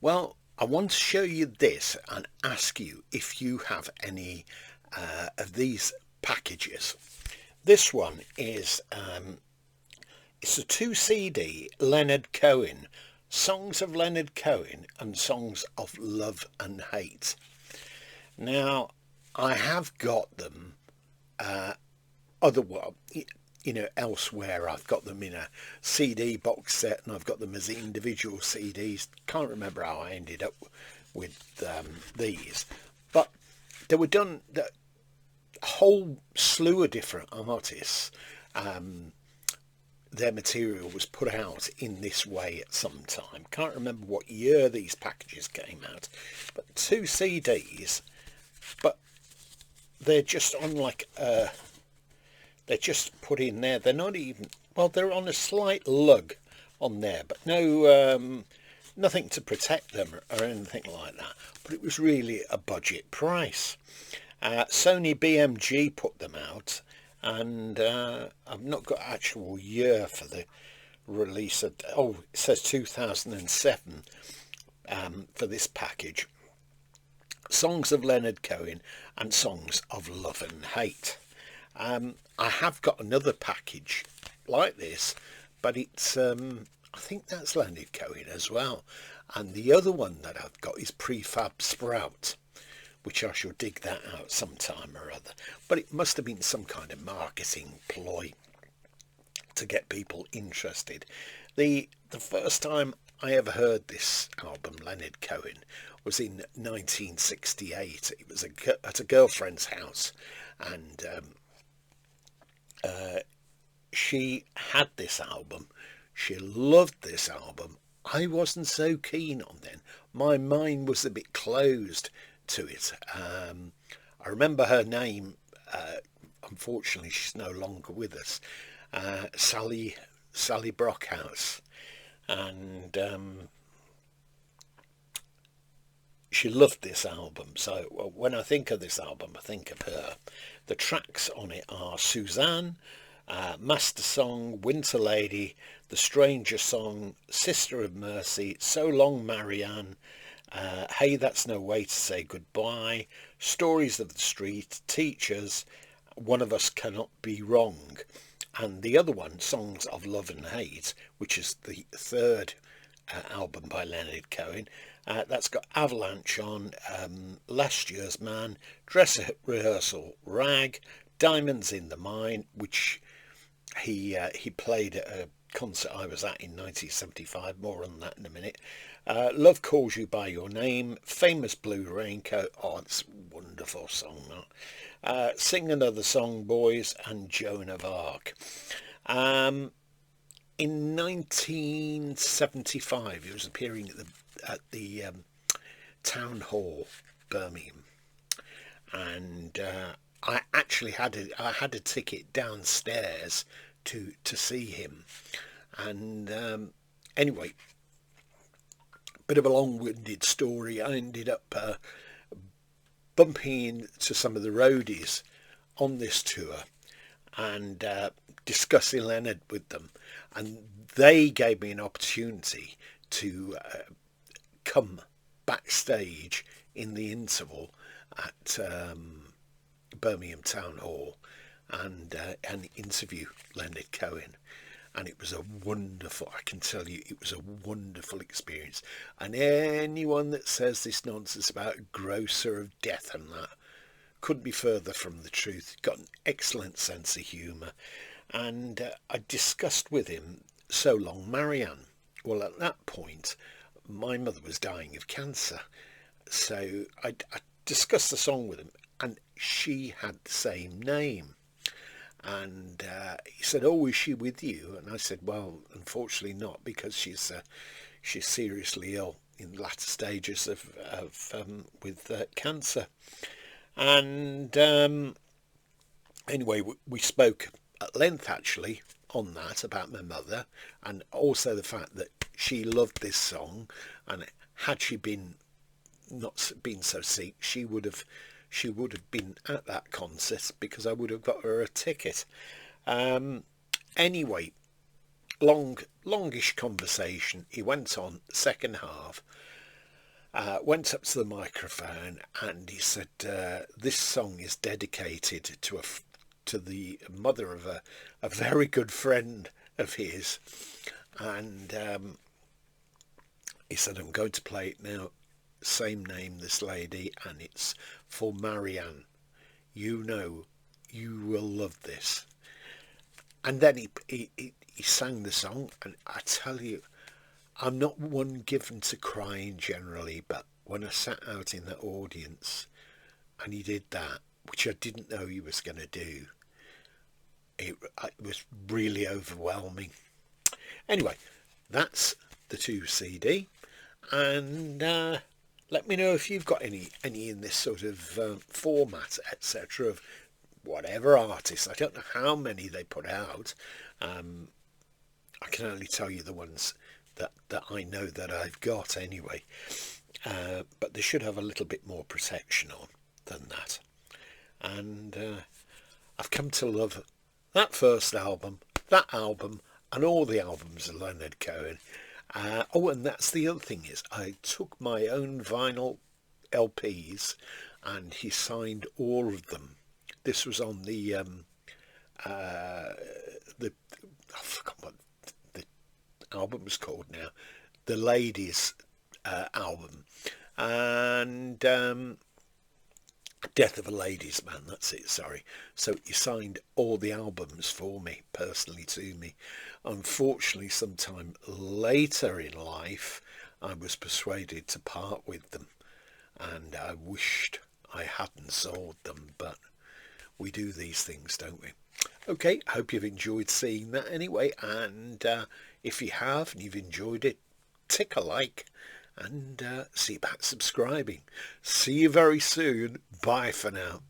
Well, I want to show you this and ask you if you have any of these packages. This one is it's a 2 CD Leonard Cohen, songs of Leonard Cohen and songs of love and hate. Now, I have got them elsewhere. I've got them in a CD box set, and I've got them as individual CDs. Can't remember how I ended up with these, but they were done. A whole slew of different artists. Their material was put out in this way at some time. Can't remember what year these packages came out, but 2 CDs. But they're just on they're just put in there. They're not even, well, they're on a slight lug on there, but no, nothing to protect them or anything like that. But it was really a budget price. Sony BMG put them out, and I've not got actual year for the release of, it says 2007 for this package. Songs of Leonard Cohen and songs of love and hate. I have got another package like this, but it's I think that's Leonard Cohen as well. And the other one that I've got is Prefab Sprout, which I shall dig that out sometime or other. But it must have been some kind of marketing ploy to get people interested. The first time I ever heard this album, Leonard Cohen, was in 1968. It was at a girlfriend's house, and she had this album. She loved this album. I wasn't so keen on then. My mind was a bit closed to it. I remember her name. Unfortunately, she's no longer with us. Sally Brockhouse, and she loved this album. So when I think of this album, I think of her. The tracks on it are Suzanne, Master Song, Winter Lady, The Stranger Song, Sister of Mercy, So Long Marianne, Hey That's No Way to Say Goodbye, Stories of the Street, Teachers, One of Us Cannot Be Wrong, and the other one, Songs of Love and Hate, which is the third album by Leonard Cohen. That's got Avalanche on, Last Year's Man, Dress Rehearsal, Rag, Diamonds in the Mine, which he played at a concert I was at in 1975. More on that in a minute. Love Calls You By Your Name, Famous Blue Raincoat. Oh, it's a wonderful song, that. Sing Another Song, Boys, and Joan of Arc. In 1975, he was appearing at the Town Hall, Birmingham, and I actually had a ticket downstairs to see him. And anyway, bit of a long-winded story. I ended up bumping into some of the roadies on this tour and discussing Leonard with them, and they gave me an opportunity to come backstage in the interval at Birmingham Town Hall and interview Leonard Cohen. And it was a wonderful, I can tell you, it was a wonderful experience. And anyone that says this nonsense about grocer of death and that couldn't be further from the truth. Got an excellent sense of humour. And I discussed with him So Long Marianne. Well, at that point, my mother was dying of cancer. So I discussed the song with him, and she had the same name. And he said, "Oh, is she with you?" And I said, "Well, unfortunately not, because she's seriously ill in the latter stages with cancer." And anyway, we spoke at length actually on that, about my mother, and also the fact that she loved this song, and had she not been so sick, she would have been at that concert, because I would have got her a ticket. Anyway, longish conversation. He went on, second half, went up to the microphone and he said, this song is dedicated to the mother of a very good friend of his. And he said, I'm going to play it now. Same name, this lady, and it's for Marianne. You know, you will love this. And then he sang the song, and I tell you, I'm not one given to crying generally, but when I sat out in the audience and he did that, which I didn't know he was going to do, it was really overwhelming. Anyway, that's the 2 CD, and let me know if you've got any in this sort of format, etc., of whatever artists. I don't know how many they put out. I can only tell you the ones that I know that I've got anyway. But they should have a little bit more protection on than that. And I've come to love that first album, and all the albums of Leonard Cohen. And that's the other thing, is I took my own vinyl LPs and he signed all of them. This was on the I forgot what the album was called now, the Ladies album, and Death of a Ladies Man, that's it, sorry. So he signed all the albums for me, personally to me. Unfortunately, sometime later in life, I was persuaded to part with them, and I wished I hadn't sold them, but we do these things, don't we? Okay, I hope you've enjoyed seeing that anyway, and if you have and you've enjoyed it, tick a like, and see about subscribing. See you very soon. Bye for now.